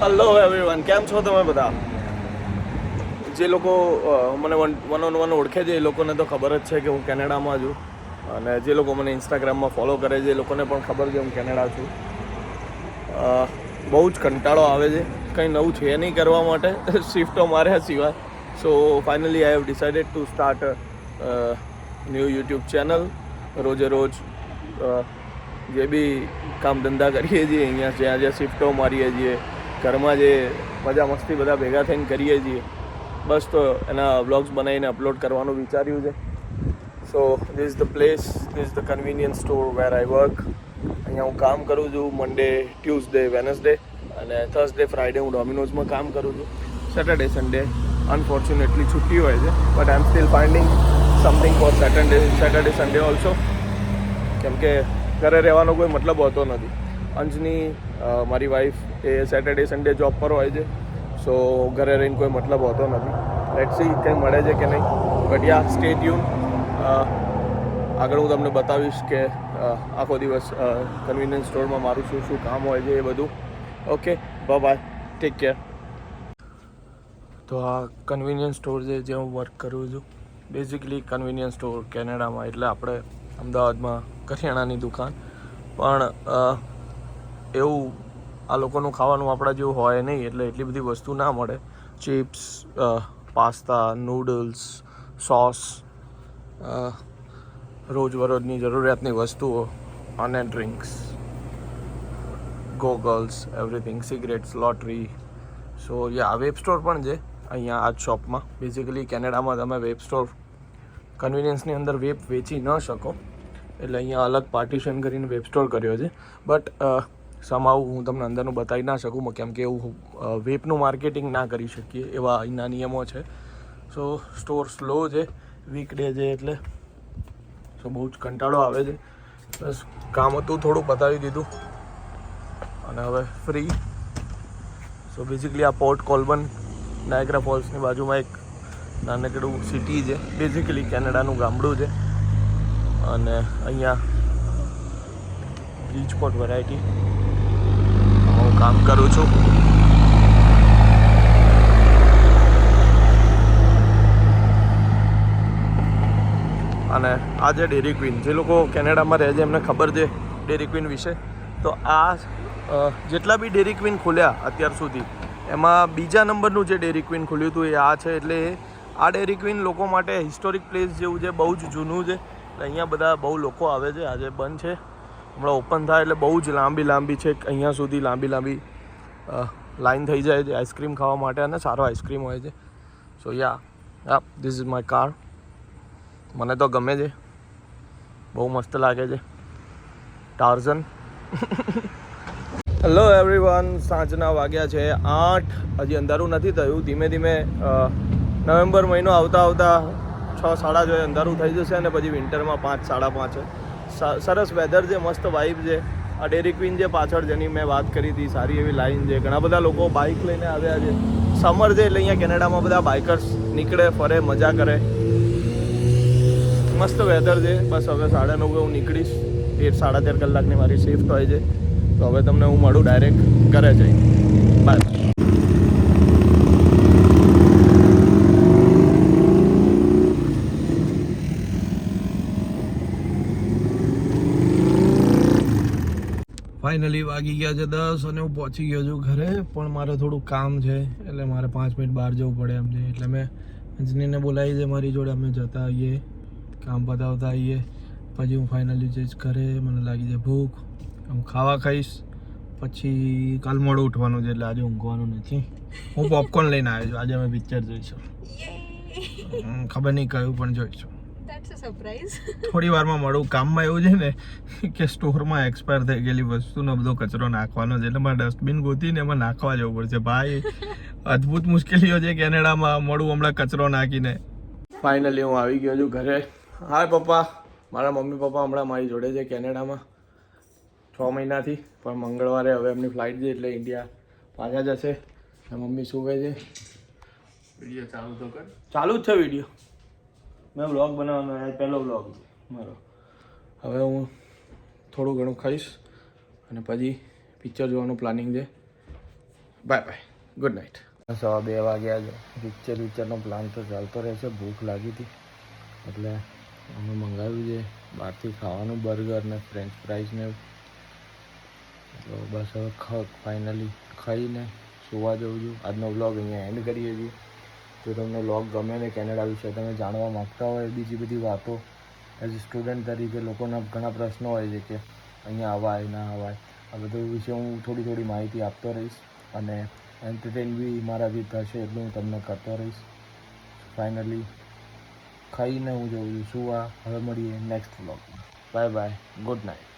Hello everyone, કેમ છો તમે બધા? જે લોકો મને વન ઓન વન ઓળખે છે એ લોકોને તો ખબર જ છે કે હું કેનેડામાં છું, અને જે લોકો મને ઇન્સ્ટાગ્રામમાં ફોલો કરે છે એ લોકોને પણ ખબર છે હું કેનેડા છું. બહુ જ કંટાળો આવે છે, કંઈ નવું છે નહીં કરવા માટે શિફ્ટો માર્યા સિવાય. So finally I have decided to start new YouTube channel. રોજે રોજ જે બી કામ ધંધા કરીએ છીએ અહીંયા, જ્યાં જ્યાં શિફ્ટો મારીએ છીએ, ઘરમાં જે મજા મસ્તી બધા ભેગા થઈને કરીએ છીએ, બસ તો એના વ્લોગ્સ બનાવીને અપલોડ કરવાનું વિચાર્યું છે. So this is the place, this is the convenience store where I work. અહીંયા હું કામ કરું છું મંડે, ટ્યુઝડે, વેનસડે, અને થર્સડે, ફ્રાઈડે હું ડોમિનોઝમાં કામ કરું છું. સેટરડે, સન્ડે અનફોર્ચ્યુનેટલી છુટ્ટી હોય છે, but I am still finding something for Saturday Sunday also, કેમ કે ઘરે રહેવાનો કોઈ મતલબ હોતો નથી. અંજની મારી વાઈફ એ સેટરડે સન્ડે જોબ પર હોય છે, સો ઘરે રહીને કોઈ મતલબ હોતો નથી. લેટ્સ સી કંઈ મળે છે કે નહીં, બટ યા સ્ટે ટ્યુન. આગળ હું તમને બતાવીશ કે આખો દિવસ કન્વીનિયન્સ સ્ટોરમાં મારું શું શું કામ હોય છે એ બધું. Okay, bye, take care. તો આ કન્વીનિયન્સ સ્ટોર છે જે હું વર્ક કરું છું. બેઝિકલી કન્વીનિયન્સ સ્ટોર કેનેડામાં એટલે આપણે અમદાવાદમાં કરિયાણાની દુકાન, પણ એવું આ લોકોનું ખાવાનું આપણા જેવું હોય નહીં, એટલે એટલી બધી વસ્તુ ના મળે. ચિપ્સ, પાસ્તા, નૂડલ્સ, સોસ, રોજબરોજની જરૂરિયાતની વસ્તુઓ, અને drinks, goggles, everything, cigarettes, lottery. So યા વેબ સ્ટોર પણ છે અહીંયા આ જ શોપમાં. બેઝિકલી કેનેડામાં તમે વેબ સ્ટોર કન્વીનિયન્સની અંદર વેબ વેચી ન શકો, એટલે અહીંયા અલગ પાર્ટીશન કરીને વેબ સ્ટોર કર્યો છે. બટ સમાવ હું તમને અંદરનું બતાવી ના શકું, કેમ કે એવું વેબનું માર્કેટિંગ ના કરી શકીએ એવા અહીંના નિયમો છે. સો સ્ટોર સ્લો છે, વીકડે છે એટલે. સો બહુ જ કંટાળો આવે છે. બસ કામ હતું થોડું પતાવી દીધું અને હવે ફ્રી. સો બેઝિકલી આ પોર્ટ કોલબન નાયગ્રા ફોલ્સની બાજુમાં એક નાનકડું સિટી છે, બેઝિકલી કેનેડાનું ગામડું છે, અને અહીંયા બ્રિજપોર્ટ વેરાયટી હું કામ કરું છું. અને આ છે ડેરી ક્વીન. જે લોકો કેનેડામાં રહે છે એમને ખબર છે ડેરી ક્વીન વિશે. તો આ જેટલા બી ડેરી ક્વીન ખુલ્યા અત્યાર સુધી, એમાં બીજા નંબરનું જે ડેરી ક્વીન ખુલ્યું હતું એ આ છે. એટલે આ ડેરી ક્વીન લોકો માટે હિસ્ટોરિક પ્લેસ જેવું છે, બહુ જ જૂનું છે. એટલે અહીંયા બધા બહુ લોકો આવે છે. આજે બંધ છે, હમણાં ઓપન થાય એટલે બહુ જ લાંબી છે, અહીંયા સુધી લાંબી લાઈન થઈ જાય છે આઈસ્ક્રીમ ખાવા માટે, અને સારો આઈસ્ક્રીમ હોય છે. સો યા ધીસ ઇઝ માય કાર. મને તો ગમે છે, બહુ મસ્ત લાગે છે. ટાર્ઝન. હેલો એવરીવન, સાંજના વાગ્યા છે 8. હજી અંધારું નથી થયું. ધીમે ધીમે નવેમ્બર મહિનો આવતા 6-6:30 અંધારું થઈ જશે, અને પછી વિન્ટરમાં 5-5:30 છે. સરસ વેધર છે, મસ્ત વાઇબ છે. આ ડેરી ક્વીન જે પાછળ જેની મેં વાત કરી હતી, સારી એવી લાઈન છે. ઘણા બધા લોકો બાઇક લઈને આવ્યા છે. સમર છે એટલે અહીંયા કેનેડામાં બધા બાઇકર્સ નીકળે, ફરે, મજા કરે. મસ્ત વેધર છે. બસ હવે 9:30 હું નીકળીશ. 13-13.5 કલાકની મારી શિફ્ટ હોય છે. તો હવે તમને હું મળું ડાયરેક્ટ ઘરે જઈ. બાય. ફાઇનલી વાગી ગયા છે 10 અને હું પહોંચી ગયો છું ઘરે. પણ મારે થોડું કામ છે, એટલે મારે 5 મિનિટ બહાર જવું પડે એમ છે. એટલે મેં અંજનીને બોલાવી છે મારી જોડે, અમે જતા આવીએ, કામ પતાવતા આવીએ, પછી હું ફાઇનલી જઈશ ઘરે. મને લાગી જાય ભૂખ, હું ખાવા ખાઈશ, પછી કાલ મોડું ઉઠવાનું છે એટલે આજે ઊંઘવાનું નથી. હું પોપકોર્ન લઈને આવ્યો છું. આજે અમે પિક્ચર જોઈશું. ખબર નહીં કયું, પણ જોઈશું. થોડી વારમાં મળું. કામમાં એવું છે ને કે સ્ટોરમાં એક્સપાયર થઈ ગયેલી વસ્તુનો બધો કચરો નાખવાનો છે, એટલે મારે ડસ્ટબિન ગોતીને એમાં નાખવા જવું પડશે. ભાઈ અદ્ભુત મુશ્કેલીઓ છે કેનેડામાં. મળું હમણાં કચરો નાખીને. ફાઇનલી હું આવી ગયો છું ઘરે. હાય પપ્પા. મારા મમ્મી પપ્પા હમણાં મારી જોડે છે કેનેડામાં 6 મહિનાથી, પણ મંગળવારે હવે એમની ફ્લાઇટ છે એટલે ઇન્ડિયા પાછા જશે. મમ્મી સૂવે છે. વિડીયો ચાલુ તો કર. ચાલુ જ છે વિડીયો. મેં વ્લોગ બનાવવાનો, આ પહેલો વ્લોગ છે મારો. હવે હું થોડું ઘણું ખાઈશ અને પછી પિક્ચર જોવાનું પ્લાનિંગ છે. Bye bye, good night. 2:15 વાગ્યા છે. પિક્ચરનો પ્લાન તો ચાલતો રહેશે. ભૂખ લાગી હતી એટલે અમે મંગાવ્યું છે બહારથી ખાવાનું, બર્ગર ને ફ્રેન્ચ ફ્રાઈઝ ને. તો બસ હવે ફાઇનલી ખાઈને સુવા જવું છું. આજનો વ્લોગ અહીંયા એન્ડ કરીએ છીએ. જો તમને વ્લોગ ગમે ને કેનેડા વિશે તમે જાણવા માગતા હોય બીજી બધી વાતો, એઝ અ સ્ટુડન્ટ તરીકે લોકોના ઘણા પ્રશ્નો હોય છે કે અહીંયા અવાય ના અવાય, આ બધું વિશે હું થોડી માહિતી આપતો રહીશ અને એન્ટરટેન બી મારાથી થશે એટલું હું તમને કરતો રહીશ. ફાઇનલી ખાઈને હું જઉં છું સુવા. હવે મળીએ નેક્સ્ટ વ્લોગમાં. Bye bye, good night.